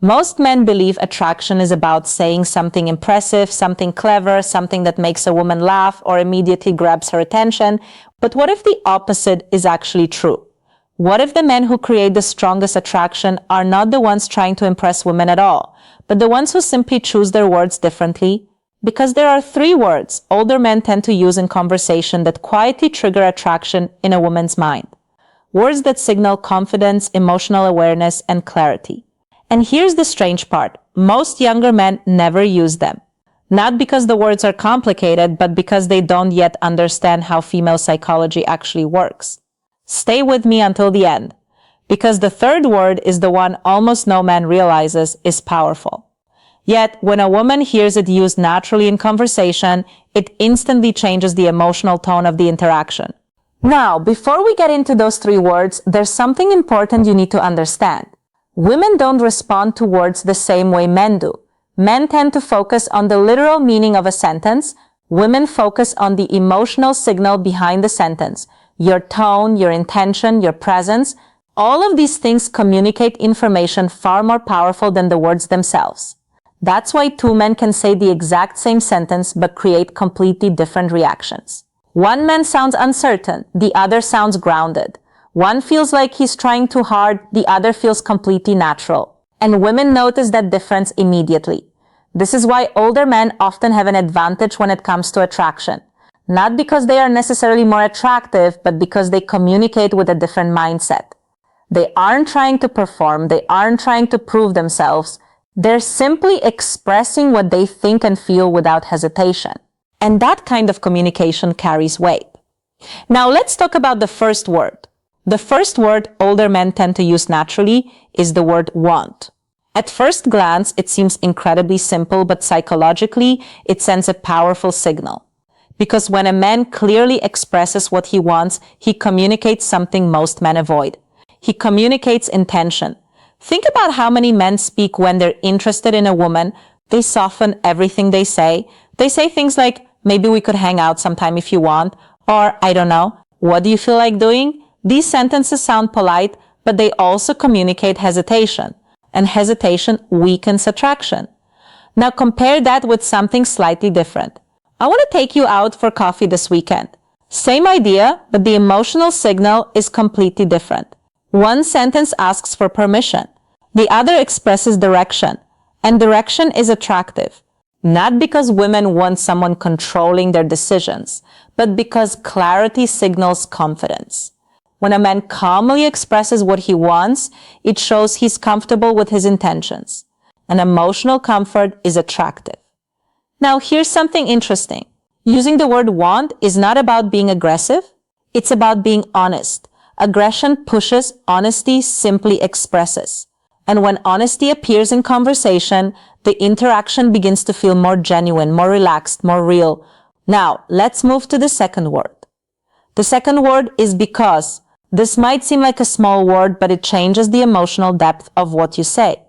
Most men believe attraction is about saying something impressive, something clever, something that makes a woman laugh or immediately grabs her attention. But what if the opposite is actually true? What if the men who create the strongest attraction are not the ones trying to impress women at all, but the ones who simply choose their words differently? Because there are 3 words older men tend to use in conversation that quietly trigger attraction in a woman's mind. Words that signal confidence, emotional awareness, and clarity. And here's the strange part. Most younger men never use them. Not because the words are complicated, but because they don't yet understand how female psychology actually works. Stay with me until the end, because the 3rd word is the one almost no man realizes is powerful. Yet, when a woman hears it used naturally in conversation, it instantly changes the emotional tone of the interaction. Now, before we get into those 3 words, there's something important you need to understand. Women don't respond to words the same way men do. Men tend to focus on the literal meaning of a sentence. Women focus on the emotional signal behind the sentence. Your tone, your intention, your presence. All of these things communicate information far more powerful than the words themselves. That's why 2 men can say the exact same sentence but create completely different reactions. One man sounds uncertain, the other sounds grounded. One feels like he's trying too hard, the other feels completely natural. And women notice that difference immediately. This is why older men often have an advantage when it comes to attraction. Not because they are necessarily more attractive, but because they communicate with a different mindset. They aren't trying to perform, they aren't trying to prove themselves. They're simply expressing what they think and feel without hesitation. And that kind of communication carries weight. Now let's talk about the first word. The first word older men tend to use naturally is the word want. At first glance, it seems incredibly simple, but psychologically, it sends a powerful signal. Because when a man clearly expresses what he wants, he communicates something most men avoid. He communicates intention. Think about how many men speak when they're interested in a woman. They soften everything they say. They say things like, maybe we could hang out sometime if you want, or I don't know, what do you feel like doing? These sentences sound polite, but they also communicate hesitation, and hesitation weakens attraction. Now compare that with something slightly different. I want to take you out for coffee this weekend. Same idea, but the emotional signal is completely different. One sentence asks for permission. The other expresses direction, and direction is attractive. Not because women want someone controlling their decisions, but because clarity signals confidence. When a man calmly expresses what he wants, it shows he's comfortable with his intentions. And emotional comfort is attractive. Now, here's something interesting. Using the word want is not about being aggressive. It's about being honest. Aggression pushes, honesty simply expresses. And when honesty appears in conversation, the interaction begins to feel more genuine, more relaxed, more real. Now, let's move to the second word. The second word is because. This might seem like a small word, but it changes the emotional depth of what you say.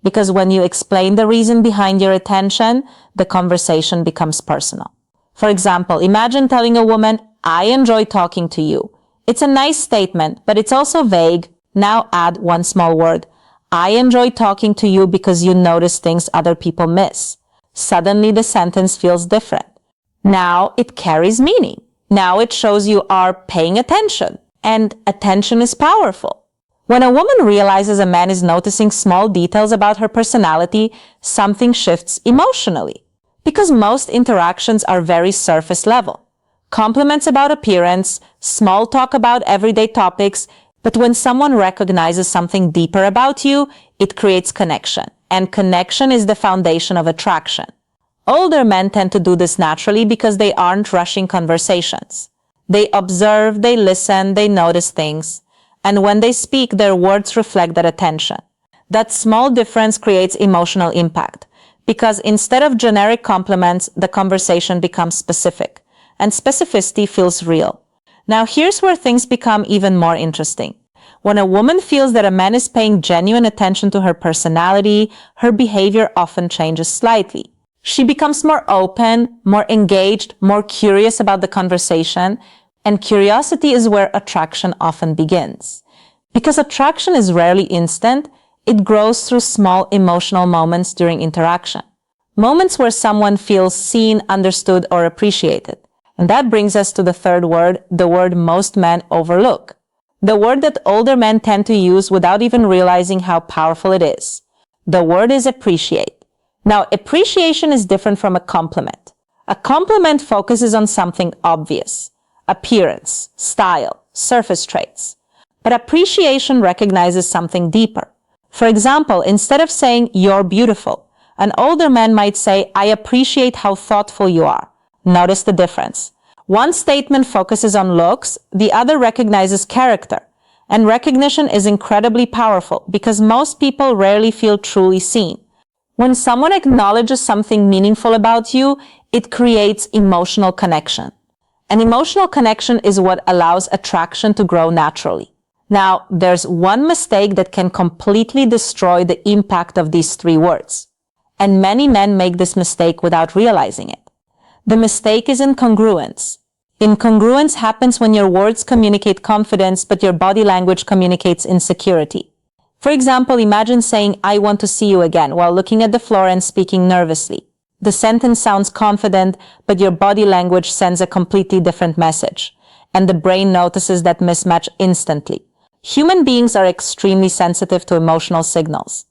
Because when you explain the reason behind your attention, the conversation becomes personal. For example, imagine telling a woman, I enjoy talking to you. It's a nice statement, but it's also vague. Now add one small word. I enjoy talking to you because you notice things other people miss. Suddenly the sentence feels different. Now it carries meaning. Now it shows you are paying attention. And attention is powerful. When a woman realizes a man is noticing small details about her personality, something shifts emotionally. Because most interactions are very surface level. Compliments about appearance, small talk about everyday topics, but when someone recognizes something deeper about you, it creates connection. And connection is the foundation of attraction. Older men tend to do this naturally because they aren't rushing conversations. They observe, they listen, they notice things. And when they speak, their words reflect that attention. That small difference creates emotional impact. Because instead of generic compliments, the conversation becomes specific. And specificity feels real. Now here's where things become even more interesting. When a woman feels that a man is paying genuine attention to her personality, her behavior often changes slightly. She becomes more open, more engaged, more curious about the conversation, and curiosity is where attraction often begins. Because attraction is rarely instant, It grows through small emotional moments during interaction. Moments where someone feels seen, understood, or appreciated. And that brings us to the third word, the word most men overlook. The word that older men tend to use without even realizing how powerful it is. The word is appreciate. Now, appreciation is different from a compliment. A compliment focuses on something obvious, appearance, style, surface traits. But appreciation recognizes something deeper. For example, instead of saying, "You're beautiful," an older man might say, "I appreciate how thoughtful you are." Notice the difference. One statement focuses on looks, the other recognizes character. And recognition is incredibly powerful because most people rarely feel truly seen. When someone acknowledges something meaningful about you, it creates emotional connection. An emotional connection is what allows attraction to grow naturally. Now, there's one mistake that can completely destroy the impact of these three words. And many men make this mistake without realizing it. The mistake is incongruence. Incongruence happens when your words communicate confidence, but your body language communicates insecurity. For example, imagine saying, "I want to see you again," while looking at the floor and speaking nervously. The sentence sounds confident, but your body language sends a completely different message, and the brain notices that mismatch instantly. Human beings are extremely sensitive to emotional signals.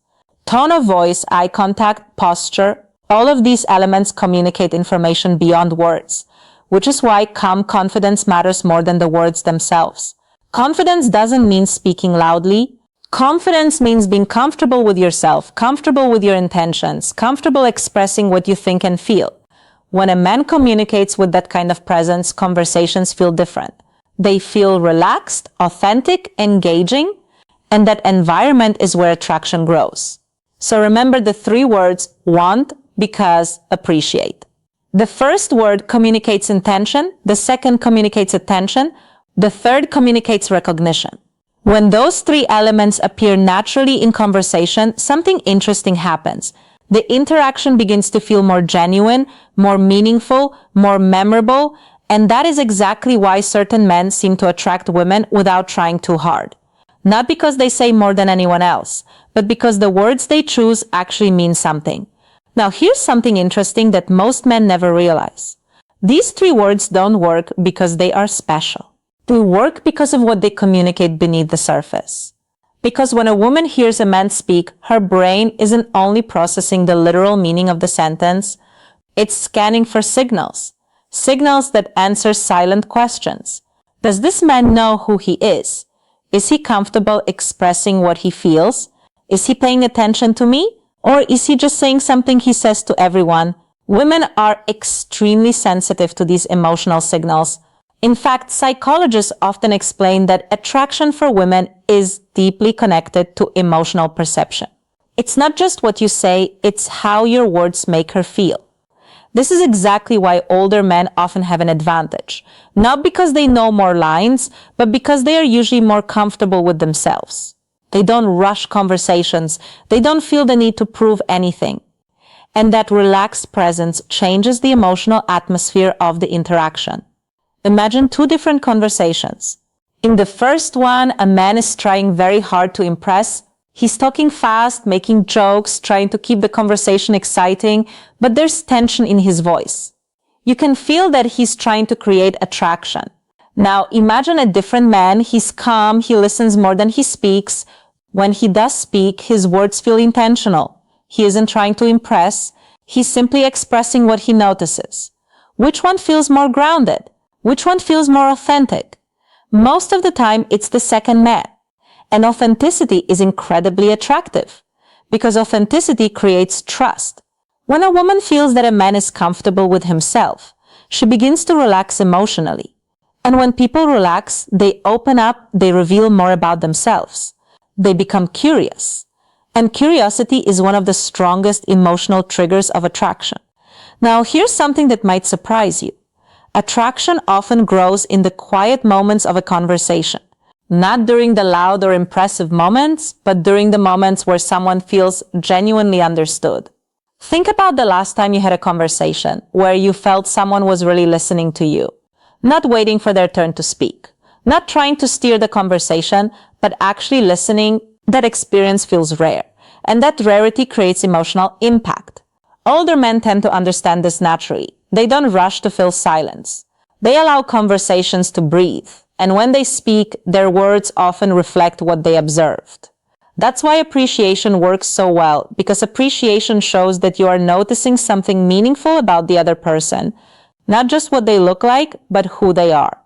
Tone of voice, eye contact, posture, all of these elements communicate information beyond words, which is why calm confidence matters more than the words themselves. Confidence doesn't mean speaking loudly. Confidence means being comfortable with yourself, comfortable with your intentions, comfortable expressing what you think and feel. When a man communicates with that kind of presence, conversations feel different. They feel relaxed, authentic, engaging, and that environment is where attraction grows. So remember the three words: want, because, appreciate. The first word communicates intention, the second communicates attention, the third communicates recognition. When those three elements appear naturally in conversation, something interesting happens. The interaction begins to feel more genuine, more meaningful, more memorable, and that is exactly why certain men seem to attract women without trying too hard. Not because they say more than anyone else, but because the words they choose actually mean something. Now, here's something interesting that most men never realize. These three words don't work because they are special. They work because of what they communicate beneath the surface. Because when a woman hears a man speak, her brain isn't only processing the literal meaning of the sentence, it's scanning for signals. Signals that answer silent questions. Does this man know who he is? Is he comfortable expressing what he feels? Is he paying attention to me? Or is he just saying something he says to everyone? Women are extremely sensitive to these emotional signals. In fact, psychologists often explain that attraction for women is deeply connected to emotional perception. It's not just what you say, it's how your words make her feel. This is exactly why older men often have an advantage. Not because they know more lines, but because they are usually more comfortable with themselves. They don't rush conversations. They don't feel the need to prove anything. And that relaxed presence changes the emotional atmosphere of the interaction. Imagine two different conversations. In the first one, a man is trying very hard to impress. He's talking fast, making jokes, trying to keep the conversation exciting, but there's tension in his voice. You can feel that he's trying to create attraction. Now, imagine a different man. He's calm, he listens more than he speaks. When he does speak, his words feel intentional. He isn't trying to impress. He's simply expressing what he notices. Which one feels more grounded? Which one feels more authentic? Most of the time, it's the second man. And authenticity is incredibly attractive because authenticity creates trust. When a woman feels that a man is comfortable with himself, she begins to relax emotionally. And when people relax, they open up, they reveal more about themselves. They become curious. And curiosity is one of the strongest emotional triggers of attraction. Now, here's something that might surprise you. Attraction often grows in the quiet moments of a conversation. Not during the loud or impressive moments, but during the moments where someone feels genuinely understood. Think about the last time you had a conversation where you felt someone was really listening to you. Not waiting for their turn to speak. Not trying to steer the conversation, but actually listening, That experience feels rare, and that rarity creates emotional impact. Older men tend to understand this naturally. They don't rush to fill silence. They allow conversations to breathe, and when they speak, their words often reflect what they observed. That's why appreciation works so well, because appreciation shows that you are noticing something meaningful about the other person, not just what they look like, but who they are.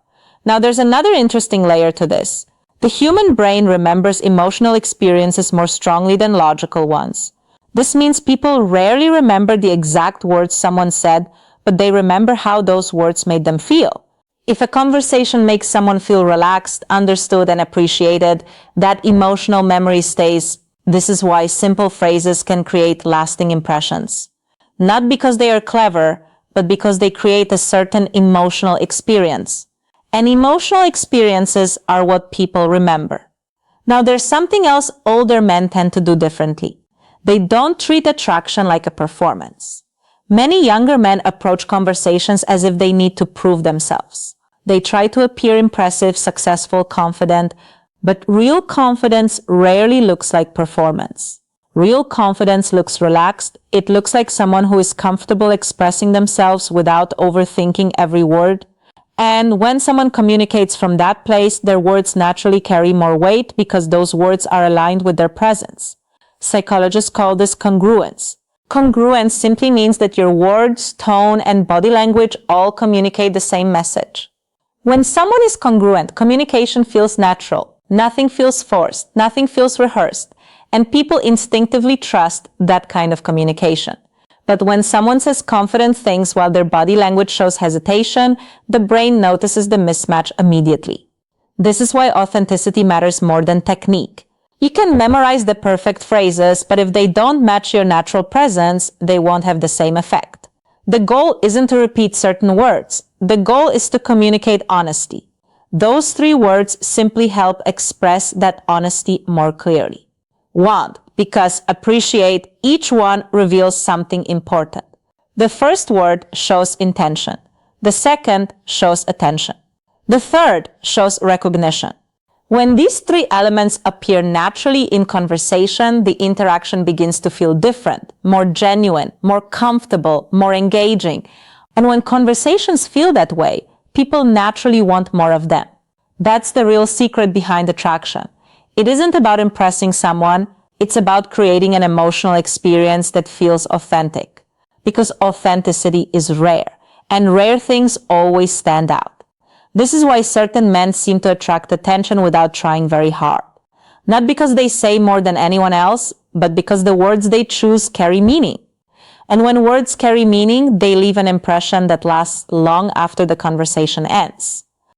Now, there's another interesting layer to this. The human brain remembers emotional experiences more strongly than logical ones. This means people rarely remember the exact words someone said, but they remember how those words made them feel. If a conversation makes someone feel relaxed, understood, and appreciated, that emotional memory stays. This is why simple phrases can create lasting impressions. Not because they are clever, but because they create a certain emotional experience. And emotional experiences are what people remember. Now, there's something else older men tend to do differently. They don't treat attraction like a performance. Many younger men approach conversations as if they need to prove themselves. They try to appear impressive, successful, confident, but real confidence rarely looks like performance. Real confidence looks relaxed. It looks like someone who is comfortable expressing themselves without overthinking every word. And when someone communicates from that place, their words naturally carry more weight because those words are aligned with their presence. Psychologists call this congruence. Congruence simply means that your words, tone, and body language all communicate the same message. When someone is congruent, communication feels natural. Nothing feels forced. Nothing feels rehearsed. And people instinctively trust that kind of communication. But when someone says confident things while their body language shows hesitation, the brain notices the mismatch immediately. This is why authenticity matters more than technique. You can memorize the perfect phrases, but if they don't match your natural presence, they won't have the same effect. The goal isn't to repeat certain words. The goal is to communicate honesty. Those 3 words simply help express that honesty more clearly. Want, because appreciate, each one reveals something important. The first word shows intention. The second shows attention. The third shows recognition. When these 3 elements appear naturally in conversation, the interaction begins to feel different, more genuine, more comfortable, more engaging. And when conversations feel that way, people naturally want more of them. That's the real secret behind attraction. It isn't about impressing someone, it's about creating an emotional experience that feels authentic. Because authenticity is rare, and rare things always stand out. This is why certain men seem to attract attention without trying very hard. Not because they say more than anyone else, but because the words they choose carry meaning. And when words carry meaning, they leave an impression that lasts long after the conversation ends.